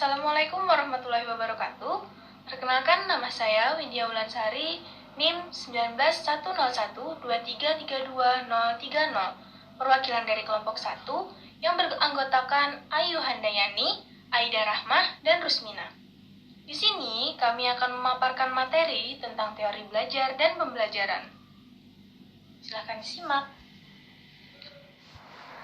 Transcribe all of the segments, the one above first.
Assalamualaikum warahmatullahi wabarakatuh. Perkenalkan, nama saya Widya Wulansari, NIM 19112332030, perwakilan dari kelompok 1 yang beranggotakan Ayu Handayani, Aida Rahmah, dan Rusmina. Di sini kami akan memaparkan materi tentang teori belajar dan pembelajaran. Silahkan disimak.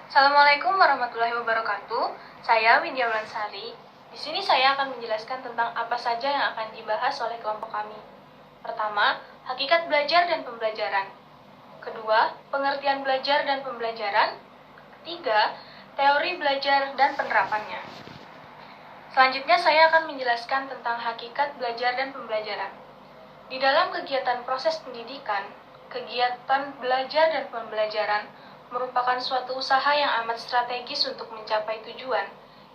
Assalamualaikum warahmatullahi wabarakatuh. Saya Widya Wulansari. Di sini saya akan menjelaskan tentang apa saja yang akan dibahas oleh kelompok kami. Pertama, hakikat belajar dan pembelajaran. Kedua, pengertian belajar dan pembelajaran. Ketiga, teori belajar dan penerapannya. Selanjutnya saya akan menjelaskan tentang hakikat belajar dan pembelajaran. Di dalam kegiatan proses pendidikan, kegiatan belajar dan pembelajaran merupakan suatu usaha yang amat strategis untuk mencapai tujuan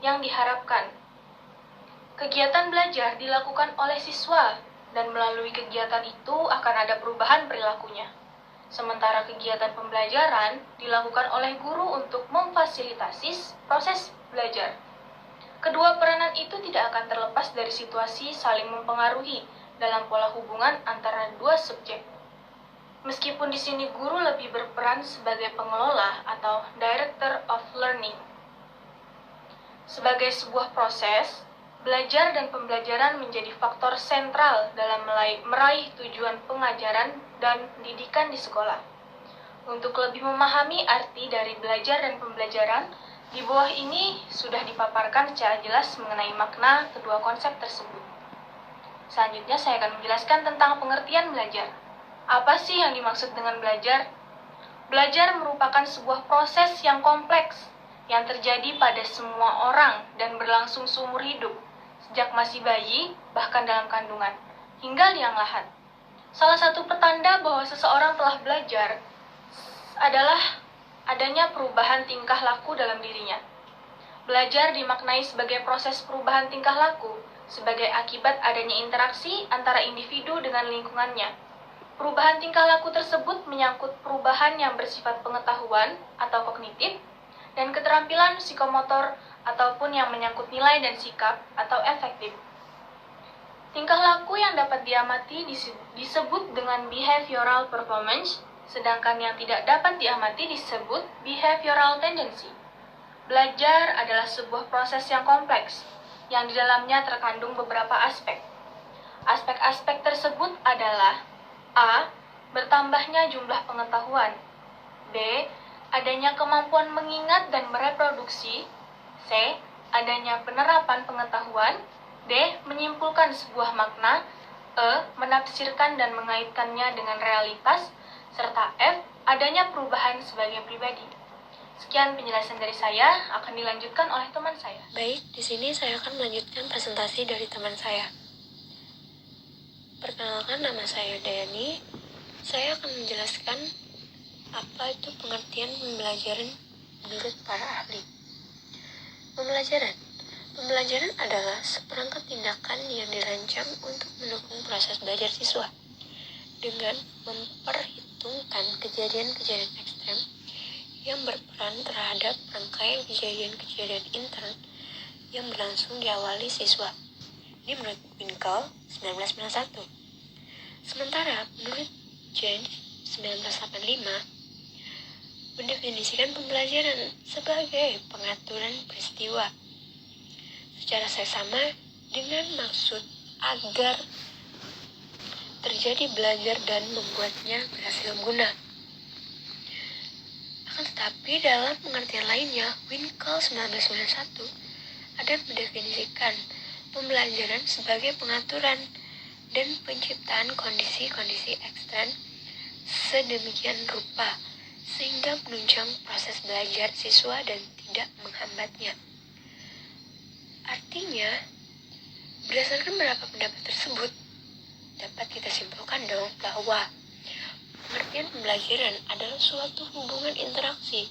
yang diharapkan. Kegiatan belajar dilakukan oleh siswa, dan melalui kegiatan itu akan ada perubahan perilakunya. Sementara kegiatan pembelajaran dilakukan oleh guru untuk memfasilitasi proses belajar. Kedua peranan itu tidak akan terlepas dari situasi saling mempengaruhi dalam pola hubungan antara dua subjek. Meskipun di sini guru lebih berperan sebagai pengelola atau director of learning. Sebagai sebuah proses, belajar dan pembelajaran menjadi faktor sentral dalam meraih tujuan pengajaran dan pendidikan di sekolah. Untuk lebih memahami arti dari belajar dan pembelajaran, di bawah ini sudah dipaparkan secara jelas mengenai makna kedua konsep tersebut. Selanjutnya saya akan menjelaskan tentang pengertian belajar. Apa sih yang dimaksud dengan belajar? Belajar merupakan sebuah proses yang kompleks yang terjadi pada semua orang dan berlangsung seumur hidup, sejak masih bayi, bahkan dalam kandungan, hingga liang lahat. Salah satu petanda bahwa seseorang telah belajar adalah adanya perubahan tingkah laku dalam dirinya. Belajar dimaknai sebagai proses perubahan tingkah laku, sebagai akibat adanya interaksi antara individu dengan lingkungannya. Perubahan tingkah laku tersebut menyangkut perubahan yang bersifat pengetahuan atau kognitif, dan keterampilan psikomotor ataupun yang menyangkut nilai dan sikap atau efektif. Tingkah laku yang dapat diamati disebut dengan behavioral performance, sedangkan yang tidak dapat diamati disebut behavioral tendency. Belajar adalah sebuah proses yang kompleks, yang di dalamnya terkandung beberapa aspek. Aspek-aspek tersebut adalah A. Bertambahnya jumlah pengetahuan. B. Adanya kemampuan mengingat dan mereproduksi. C. Adanya penerapan pengetahuan. D. Menyimpulkan sebuah makna. E. Menafsirkan dan mengaitkannya dengan realitas. Serta F. Adanya perubahan sebagai pribadi. Sekian penjelasan dari saya, akan dilanjutkan oleh teman saya. Baik, di sini saya akan melanjutkan presentasi dari teman saya. Perkenalkan, nama saya Dayani. Saya akan menjelaskan apa itu pengertian pembelajaran menurut para ahli. Pembelajaran adalah seperangkat tindakan yang dirancang untuk mendukung proses belajar siswa dengan memperhitungkan kejadian-kejadian ekstrem yang berperan terhadap rangkaian kejadian-kejadian intern yang berlangsung diawali siswa. Ini menurut Winkel 1991. Sementara menurut James 1985 mendefinisikan pembelajaran sebagai pengaturan peristiwa secara seksama dengan maksud agar terjadi belajar dan membuatnya berhasil guna. Akan tetapi dalam pengertian lainnya, Winkel 1991 ada mendefinisikan pembelajaran sebagai pengaturan dan penciptaan kondisi-kondisi ekstern sedemikian rupa sehingga menunjang proses belajar siswa dan tidak menghambatnya. Artinya, berdasarkan beberapa pendapat tersebut, dapat kita simpulkan dong bahwa pengertian pembelajaran adalah suatu hubungan interaksi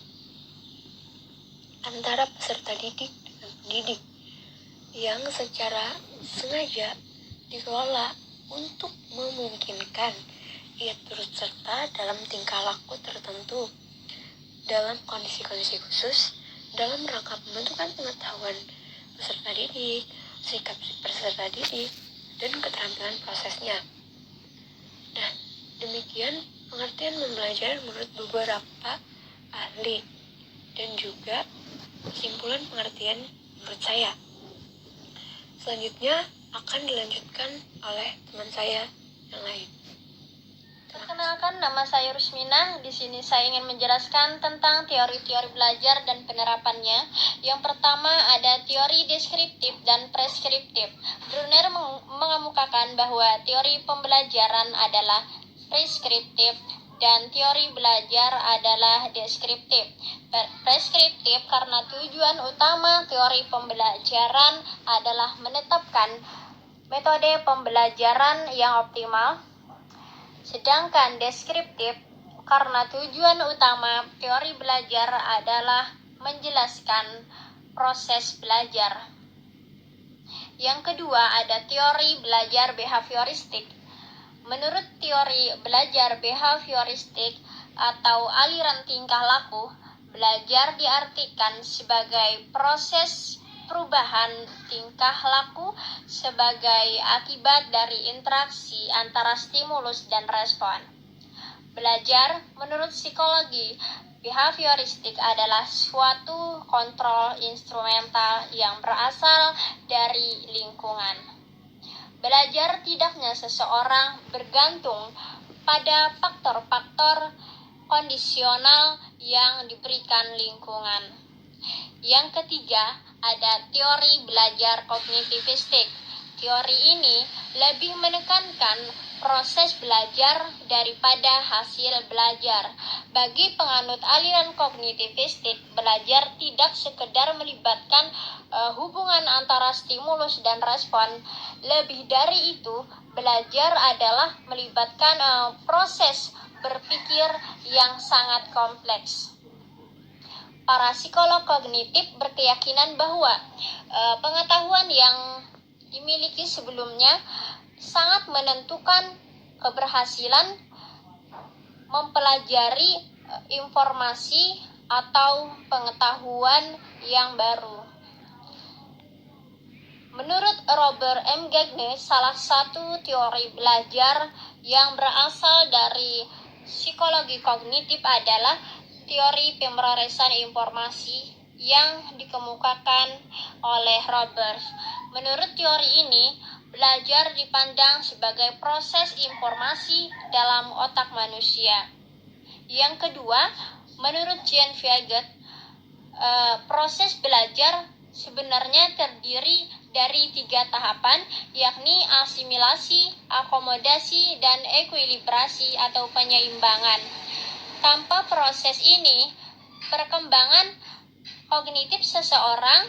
antara peserta didik dengan pendidik yang secara sengaja dikelola untuk memungkinkan ia turut serta dalam tingkah laku tertentu dalam kondisi-kondisi khusus dalam rangka pembentukan pengetahuan peserta didik sikap peserta didik, dan keterampilan prosesnya. Nah, demikian pengertian pembelajaran menurut beberapa ahli dan juga kesimpulan pengertian menurut saya. Selanjutnya akan dilanjutkan oleh teman saya yang lain. Perkenalkan, nama saya Rusmina. Di sini saya ingin menjelaskan tentang teori-teori belajar dan penerapannya. Yang pertama ada teori deskriptif dan preskriptif. Brunner mengemukakan bahwa teori pembelajaran adalah preskriptif dan teori belajar adalah deskriptif. Preskriptif karena tujuan utama teori pembelajaran adalah menetapkan metode pembelajaran yang optimal. Sedangkan deskriptif karena tujuan utama teori belajar adalah menjelaskan proses belajar. Yang kedua ada teori belajar behavioristik. Menurut teori belajar behavioristik atau aliran tingkah laku, belajar diartikan sebagai proses perubahan tingkah laku sebagai akibat dari interaksi antara stimulus dan respon. Belajar menurut psikologi behavioristik adalah suatu kontrol instrumental yang berasal dari lingkungan. Belajar tidaknya seseorang bergantung pada faktor-faktor kondisional yang diberikan lingkungan. Yang ketiga, ada teori belajar kognitivistik. Teori ini lebih menekankan proses belajar daripada hasil belajar. Bagi penganut aliran kognitivistik, belajar tidak sekedar melibatkan hubungan antara stimulus dan respon. Lebih dari itu, belajar adalah melibatkan proses berpikir yang sangat kompleks. Para psikolog kognitif berkeyakinan bahwa pengetahuan yang dimiliki sebelumnya sangat menentukan keberhasilan mempelajari informasi atau pengetahuan yang baru. Menurut Robert M. Gagne, salah satu teori belajar yang berasal dari psikologi kognitif adalah teori pemrosesan informasi yang dikemukakan oleh Roberts. Menurut teori ini, belajar dipandang sebagai proses informasi dalam otak manusia. Yang kedua, menurut Jean Piaget, proses belajar sebenarnya terdiri dari 3 tahapan, yakni asimilasi, akomodasi, dan ekuilibrasi atau penyeimbangan. Tanpa proses ini, perkembangan kognitif seseorang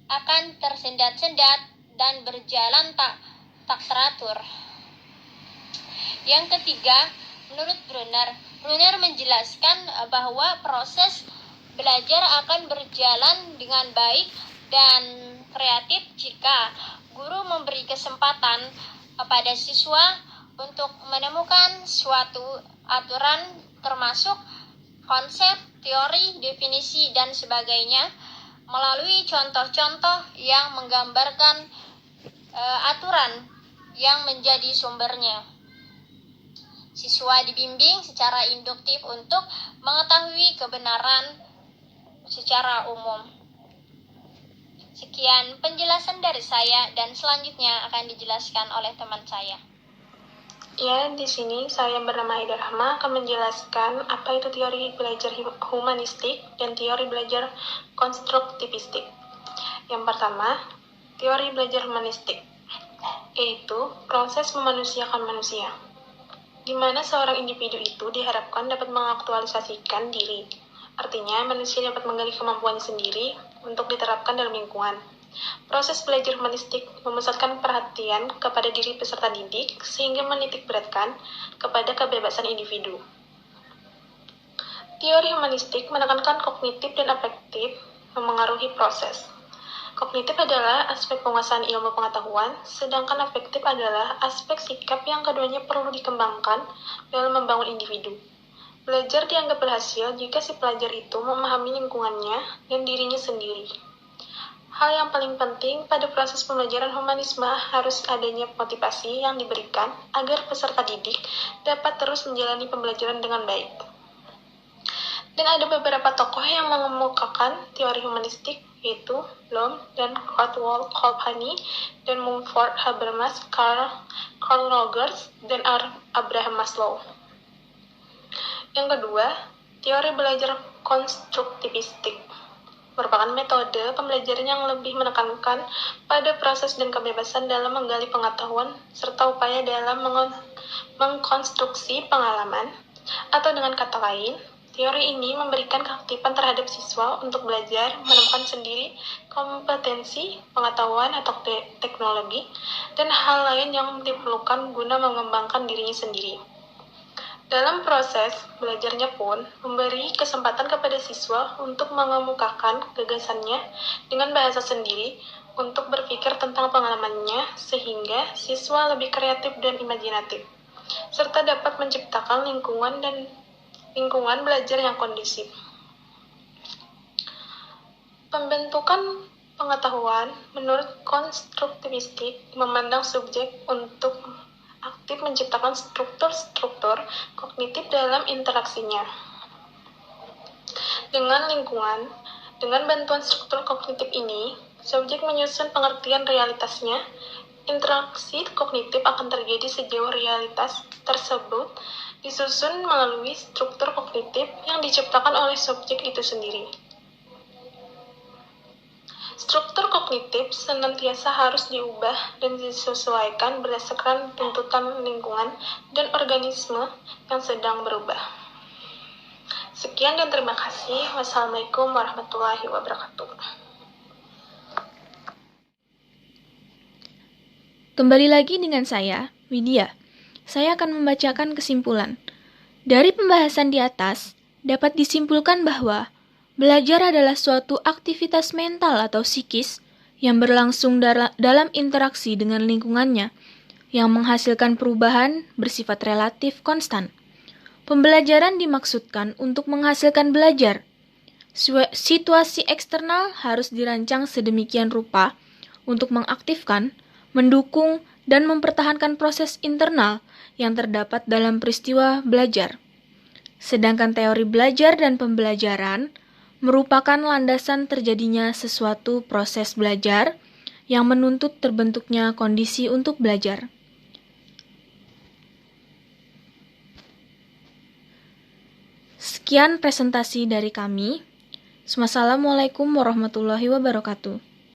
akan tersendat-sendat dan berjalan tak teratur. Yang ketiga, menurut Brunner menjelaskan bahwa proses belajar akan berjalan dengan baik dan kreatif jika guru memberi kesempatan kepada siswa untuk menemukan suatu aturan termasuk konsep, teori, definisi, dan sebagainya melalui contoh-contoh yang menggambarkan aturan yang menjadi sumbernya. Siswa dibimbing secara induktif untuk mengetahui kebenaran secara umum. Sekian penjelasan dari saya dan selanjutnya akan dijelaskan oleh teman saya. Ya, di sini saya bernama Aida Rahma akan menjelaskan apa itu teori belajar humanistik dan teori belajar konstruktivistik. Yang pertama, teori belajar humanistik, yaitu proses memanusiakan manusia, di mana seorang individu itu diharapkan dapat mengaktualisasikan diri. Artinya, manusia dapat menggali kemampuannya sendiri untuk diterapkan dalam lingkungan. Proses belajar humanistik memusatkan perhatian kepada diri peserta didik sehingga menitik beratkan kepada kebebasan individu. Teori humanistik menekankan kognitif dan afektif memengaruhi proses. Kognitif adalah aspek penguasaan ilmu pengetahuan, sedangkan afektif adalah aspek sikap yang keduanya perlu dikembangkan dalam membangun individu. Belajar dianggap berhasil jika si pelajar itu memahami lingkungannya dan dirinya sendiri. Hal yang paling penting pada proses pembelajaran humanisme harus adanya motivasi yang diberikan agar peserta didik dapat terus menjalani pembelajaran dengan baik. Dan ada beberapa tokoh yang mengemukakan teori humanistik, yaitu Bloom dan Caldwell Colpani, dan Mumford Habermas, Carl Rogers, dan Abraham Maslow. Yang kedua, teori belajar konstruktivistik merupakan metode pembelajaran yang lebih menekankan pada proses dan kebebasan dalam menggali pengetahuan serta upaya dalam mengkonstruksi pengalaman, atau dengan kata lain, teori ini memberikan keaktifan terhadap siswa untuk belajar, menemukan sendiri kompetensi, pengetahuan atau teknologi, dan hal lain yang diperlukan guna mengembangkan dirinya sendiri. Dalam proses belajarnya pun memberi kesempatan kepada siswa untuk mengemukakan gagasannya dengan bahasa sendiri untuk berpikir tentang pengalamannya sehingga siswa lebih kreatif dan imajinatif, serta dapat menciptakan lingkungan belajar yang kondusif. Pembentukan pengetahuan menurut konstruktivistik memandang subjek untuk aktif menciptakan struktur-struktur kognitif dalam interaksinya dengan lingkungan. Dengan bantuan struktur kognitif ini, subjek menyusun pengertian realitasnya. Interaksi kognitif akan terjadi sejauh realitas tersebut disusun melalui struktur kognitif yang diciptakan oleh subjek itu sendiri. Struktur kognitif senantiasa harus diubah dan disesuaikan berdasarkan tuntutan lingkungan dan organisme yang sedang berubah. Sekian dan terima kasih. Wassalamualaikum warahmatullahi wabarakatuh. Kembali lagi dengan saya, Widya. Saya akan membacakan kesimpulan. Dari pembahasan di atas, dapat disimpulkan bahwa belajar adalah suatu aktivitas mental atau psikis yang berlangsung dalam interaksi dengan lingkungannya, yang menghasilkan perubahan bersifat relatif konstan. Pembelajaran dimaksudkan untuk menghasilkan belajar. Situasi eksternal harus dirancang sedemikian rupa untuk mengaktifkan, mendukung, dan mempertahankan proses internal yang terdapat dalam peristiwa belajar. Sedangkan teori belajar dan pembelajaran merupakan landasan terjadinya sesuatu proses belajar yang menuntut terbentuknya kondisi untuk belajar. Sekian presentasi dari kami. Wassalamualaikum warahmatullahi wabarakatuh.